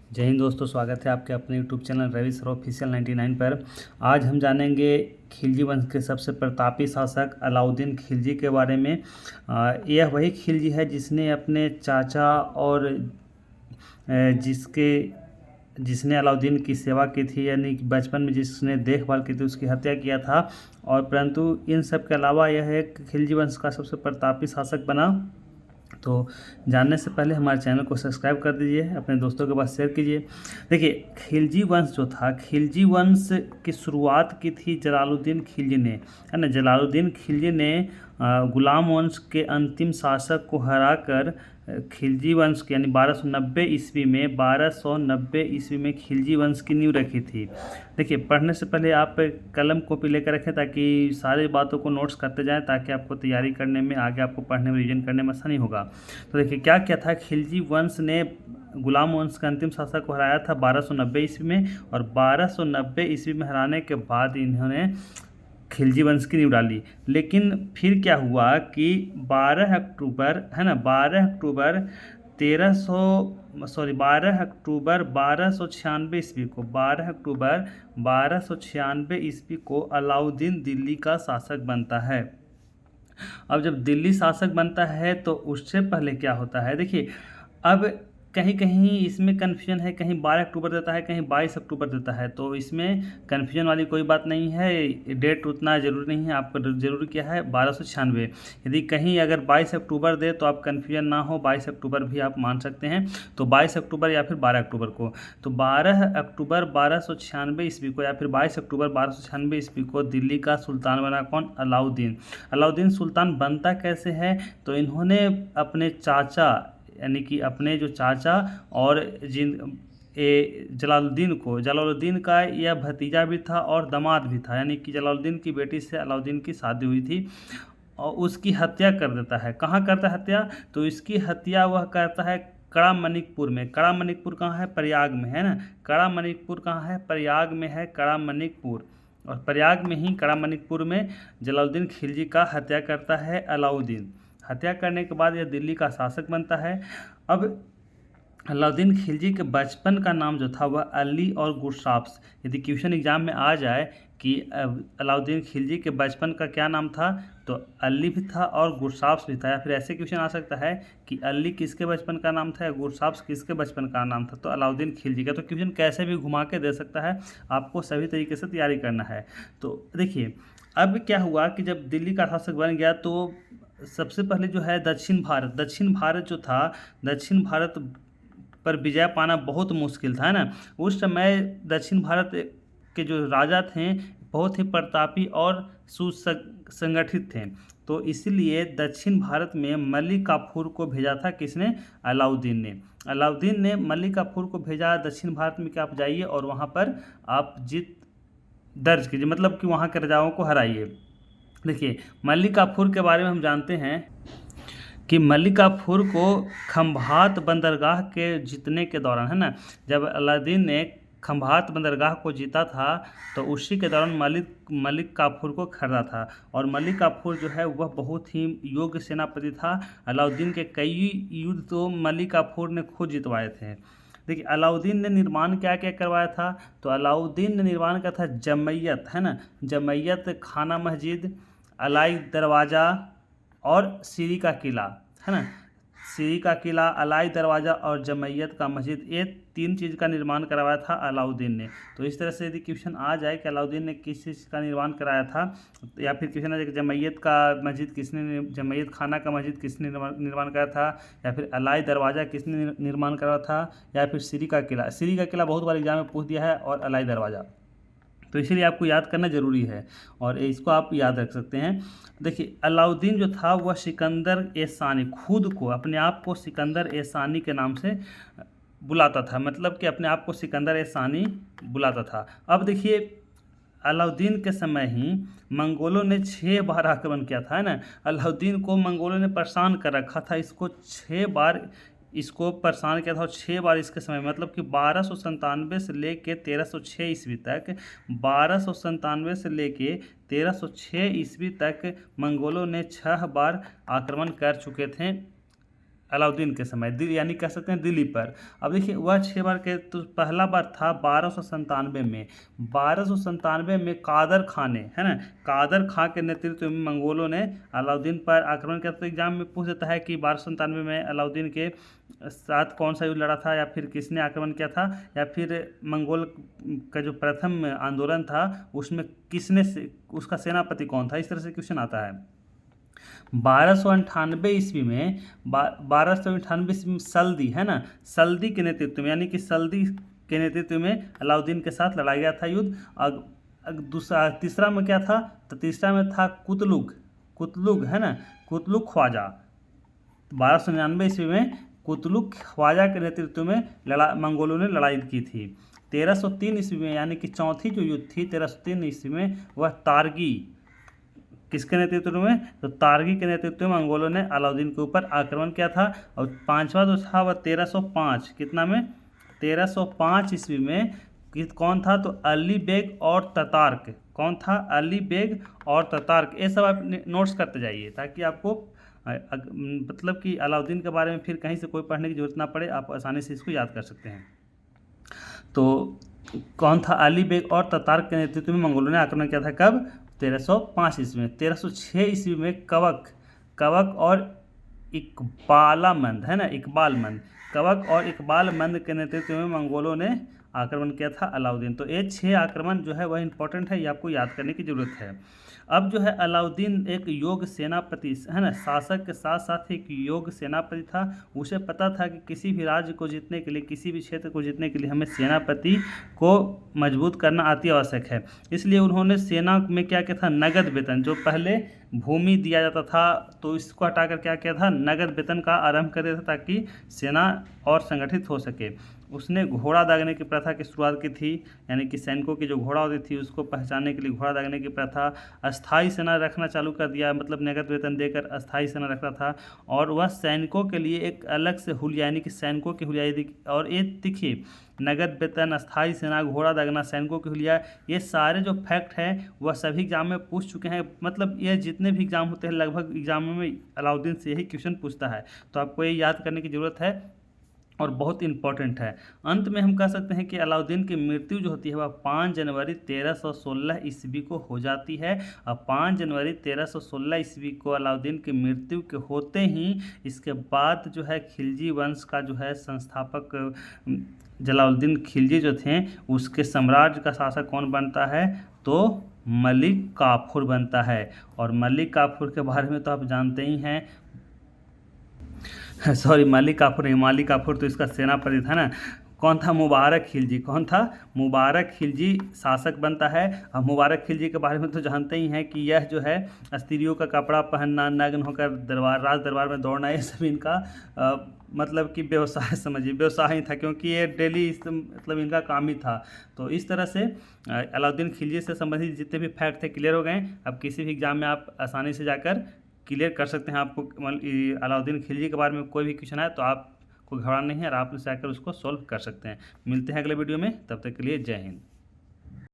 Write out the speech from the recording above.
जय हिंद दोस्तों, स्वागत है आपके अपने YouTube channel Ravi sir official 99 पर। आज हम जानेंगे खिलजी वंश के सबसे प्रतापी शासक अलाउद्दीन खिलजी के बारे में। यह वही खिलजी है जिसने अपने चाचा और जिसके जिसने अलाउद्दीन की सेवा की थी, यानी कि बचपन में जिसने देखभाल की थी, उसकी हत्या किया था। और परंतु इन सब के अलावा यह एक खिलजी वंश का सबसे प्रतापी शासक बना। तो जानने से पहले हमारे चैनल को सब्सक्राइब कर दीजिए, अपने दोस्तों के पास शेयर कीजिए। देखिए, खिलजी वंश जो था, खिलजी वंश की शुरुआत की थी जलालुद्दीन खिलजी ने, है ना। जलालुद्दीन खिलजी ने गुलाम वंश के अंतिम शासक को हराकर खिलजी वंश की यानी 1290 ईस्वी में खिलजी वंश की नींव रखी थी। देखिए, पढ़ने से पहले आप कलम कॉपी लेकर रखें ताकि सारी बातों को नोट्स करते जाएं, ताकि आपको तैयारी करने में, आगे आपको पढ़ने में, रिवीजन करने में आसानी होगा। तो देखिए, क्या क्या था। खिलजी वंश ने गुलाम वंश के अंतिम शासक को हराया था 1290 ईस्वी में, और 1290 ईस्वी में हराने के बाद इन्होंने खिलजी वंश की नींव डाली। लेकिन फिर क्या हुआ कि 12 अक्टूबर, है ना, 12 अक्टूबर 1296 ईस्वी को, 12 अक्टूबर 1296 ईस्वी को अलाउद्दीन दिल्ली का शासक बनता है। अब जब दिल्ली शासक बनता है तो उससे पहले क्या होता है, देखिए, अब कहीं कहीं इसमें कन्फ्यूजन है, कहीं 12 अक्टूबर देता है, कहीं 22 अक्टूबर देता है। तो इसमें कन्फ्यूजन वाली कोई बात नहीं है, डेट उतना ज़रूरी नहीं है। आपको ज़रूरी क्या है, 1296। यदि कहीं अगर 22 अक्टूबर दे तो आप कन्फ्यूजन ना हो, 22 अक्टूबर भी आप मान सकते हैं। तो 22 अक्टूबर या फिर 12 अक्टूबर को, तो 12 अक्टूबर 1296 ईस्वी को या फिर 22 अक्टूबर 1296 ईस्वी को दिल्ली का सुल्तान बना कौन, अलाउद्दीन। अलाउद्दीन सुल्तान बनता कैसे है, तो इन्होंने अपने चाचा, यानी कि अपने जो चाचा और जलालुद्दीन का यह भतीजा भी था और दामाद भी था, यानी कि जलालुद्दीन की बेटी से अलाउद्दीन की शादी हुई थी, और उसकी हत्या कर देता है। कहाँ करता है हत्या, तो इसकी हत्या वह करता है कड़ा मणिकपुर में। कड़ा मणिकपुर कहाँ है, प्रयाग में, है ना। कड़ा मणिकपुर कहाँ है, प्रयाग में है कड़ा मणिकपुर। और प्रयाग में ही कड़ा मणिकपुर में जलालुद्दीन खिलजी का हत्या करता है अलाउद्दीन। हत्या करने के बाद यह दिल्ली का शासक बनता है। अब अलाउद्दीन खिलजी के बचपन का नाम जो था वह अली और गुरसाप्स। यदि क्वेश्चन एग्जाम में आ जाए कि अलाउद्दीन खिलजी के बचपन का क्या नाम था, तो अली भी था और गुरसाप्स भी था। या फिर ऐसे क्वेश्चन आ सकता है कि अली किसके बचपन का नाम था या गुरसाप्स किसके बचपन का नाम था, तो अलाउद्दीन खिलजी का। तो क्वेश्चन कैसे भी घुमा के दे सकता है, आपको सभी तरीके से तैयारी करना है। तो देखिए, अब क्या हुआ कि जब दिल्ली का शासक बन गया तो सबसे पहले जो है दक्षिण भारत जो था, दक्षिण भारत पर विजय पाना बहुत मुश्किल था, है ना। उस समय दक्षिण भारत के जो राजा थे बहुत ही प्रतापी और सुसंगठित थे। तो इसलिए दक्षिण भारत में मलिक काफूर को भेजा था, किसने, अलाउद्दीन ने मलिक काफूर को भेजा दक्षिण भारत में कि आप जाइए और वहाँ पर आप जीत दर्ज कीजिए, मतलब कि वहाँ के राजाओं को हराइए। देखिए, मलिक काफूर के बारे में हम जानते हैं कि मलिक काफूर को खंभात बंदरगाह के जीतने के दौरान, है ना, जब अलाउद्दीन ने खंभात बंदरगाह को जीता था तो उसी के दौरान मलिक काफूर को खरीदा था। और मलिक काफूर जो है वह बहुत ही योग्य सेनापति था। अलाउद्दीन के कई युद्ध तो मलिक काफूर ने खुद जितवाए थे। देखिए, अलाउद्दीन ने निर्माण क्या क्या करवाया था, तो अलाउद्दीन ने निर्माण किया था जमैयत, है ना, जमैयत, खाना मस्जिद, अलाई दरवाज़ा और सीरी का किला, है ना। सीरी का किला, अलाई दरवाज़ा और जमैयत का मस्जिद, ये 3 चीज़ का निर्माण करवाया था अलाउद्दीन ने। तो इस तरह से यदि क्वेश्चन आ जाए कि अलाउद्दीन ने किस चीज़ का निर्माण कराया था, या फिर क्वेश्चन आ जाए कि जमैयत का मस्जिद किसने, जमैयत खाना का मस्जिद किसने निर्माण कराया था, या फिर अलाई दरवाज़ा किसने निर्माण कराया था, या फिर सीरी का किला बहुत बार एग्जाम में पूछ दिया है, और अलाई दरवाज़ा। तो इसीलिए आपको याद करना ज़रूरी है और इसको आप याद रख सकते हैं। देखिए, अलाउद्दीन जो था वह सिकंदर ए सानी, खुद को, अपने आप को सिकंदर ए सानी के नाम से बुलाता था, मतलब कि अपने आप को सिकंदर ए सानी बुलाता था। अब देखिए, अलाउद्दीन के समय ही मंगोलों ने 6 बार आक्रमण किया था, है ना। अलाउद्दीन को मंगोलों ने परेशान कर रखा था, इसको परेशान किया था, और 6 बार इसके समय, मतलब कि 1297 से लेके 1306 ईस्वी तक, 1297 से लेके 1306 ईस्वी तक मंगोलों ने 6 बार आक्रमण कर चुके थे अलाउद्दीन के समय यानी कह सकते हैं दिल्ली पर। अब देखिए वह 6 बार के तो पहला बार था 1297 में। 1297 में कादर खां ने, है ना, कादर खां के नेतृत्व में मंगोलों ने अलाउद्दीन पर आक्रमण किया। तो एग्जाम में पूछ देता है कि 1297 में अलाउद्दीन के साथ कौन सा युद्ध लड़ा था, या फिर किसने आक्रमण किया था, या फिर मंगोल का जो प्रथम आंदोलन था उसमें किसने उसका सेनापति कौन था। इस तरह से क्वेश्चन आता है। 1298 ईस्वी में 1298 ईस्वी में सल्दी, है ना, सल्दी के नेतृत्व में, यानी कि सल्दी के नेतृत्व में अलाउद्दीन के साथ लड़ा गया था युद्ध। दूसरा तीसरा में क्या था, तो तीसरा में था कुतलुग, है ना, कुतलुग ख्वाजा। 1299 ईस्वी में कुतलुग ख्वाजा के नेतृत्व में मंगोलों ने लड़ाई की थी। 1303 ईस्वी में, यानी कि चौथी जो युद्ध थी 1303 ईस्वी में, वह तारगी किसके नेतृत्व में, तो तारगी के नेतृत्व में मंगोलों ने अलाउद्दीन के ऊपर आक्रमण किया था। और पांचवा जो था वह 1305, कितना में, 1305 ईस्वी में कौन था, तो अली बेग और ततार्क। कौन था, अली बेग और ततार्क। ये सब आप नोट्स करते जाइए ताकि आपको मतलब कि अलाउद्दीन के बारे में फिर कहीं से कोई पढ़ने की जरूरत ना पड़े, आप आसानी से इसको याद कर सकते हैं। तो कौन था, अली बेग और ततार्क के नेतृत्व में मंगोलों ने आक्रमण किया था। कब, 1305 ईस्वी में। 1306 ईस्वी में कवक और इकबालामंद, है ना, इकबालमंद, कवक और इकबालमंद के नेतृत्व में मंगोलों ने आक्रमण किया था अलाउद्दीन। तो ये 6 आक्रमण जो है वह इंपॉर्टेंट है, ये आपको याद करने की जरूरत है। अब जो है अलाउद्दीन एक योग सेनापति, है ना, शासक के साथ साथ एक योग सेनापति था। उसे पता था कि किसी भी राज्य को जीतने के लिए, किसी भी क्षेत्र को जीतने के लिए हमें सेनापति को मजबूत करना अति आवश्यक है। इसलिए उन्होंने सेना में क्या किया था, नगद वेतन, जो पहले भूमि दिया जाता था तो इसको हटाकर क्या किया था, नगद वेतन का आरंभ कर दिया था ताकि सेना और संगठित हो सके। उसने घोड़ा दागने की प्रथा की शुरुआत की थी, यानी कि सैनिकों की जो घोड़ा होती थी उसको पहचानने के लिए घोड़ा दागने की प्रथा। अस्थाई सेना रखना चालू कर दिया, मतलब नगद वेतन देकर अस्थाई सेना रखता था। और वह सैनिकों के लिए एक अलग से हुलिया, यानी कि सैनिकों की हुलिया। और ये देखिए, नगद वेतन, अस्थाई सेना, घोड़ा दागना, सैनिकों की हुलिया, ये सारे जो फैक्ट हैं वह सभी एग्जाम में पूछ चुके हैं। मतलब ये जितने भी एग्जाम होते हैं लगभग एग्जामों में अलाउद्दीन से यही क्वेश्चन पूछता है, तो आपको ये याद करने की ज़रूरत है और बहुत इंपॉर्टेंट है। अंत में हम कह सकते हैं कि अलाउद्दीन की मृत्यु जो होती है वह 5 जनवरी 1316 ईस्वी को हो जाती है। और 5 जनवरी 1316 ईस्वी को अलाउद्दीन की मृत्यु के होते ही इसके बाद जो है खिलजी वंश का जो है संस्थापक जलालुद्दीन खिलजी जो थे, उसके साम्राज्य का शासक कौन बनता है, तो मलिक काफूर बनता है। और मलिक काफूर के बारे में तो आप जानते ही हैं, सॉरी मलिक काफूर नहीं, मालिक काफूर तो इसका सेनापति था ना। कौन था, मुबारक खिलजी। कौन था, मुबारक खिलजी शासक बनता है। अब मुबारक खिलजी के बारे में तो जानते ही हैं कि यह जो है स्त्रियों का कपड़ा पहनना, नग्न होकर राज दरबार में दौड़ना, ये सब इनका मतलब कि व्यवसाय समझिए, व्यवसाय ही था, क्योंकि ये डेली मतलब इनका काम ही था। तो इस तरह से अलाउद्दीन खिलजी से संबंधित जितने भी फैक्ट थे क्लियर हो गए। अब किसी भी एग्जाम में आप आसानी से जाकर क्लियर कर सकते हैं। आपको अलाउद्दीन खिलजी के बारे में कोई भी क्वेश्चन है तो आप कोई घबराना नहीं है और आप जाकर उसको सॉल्व कर सकते हैं। मिलते हैं अगले वीडियो में, तब तक के लिए जय हिंद।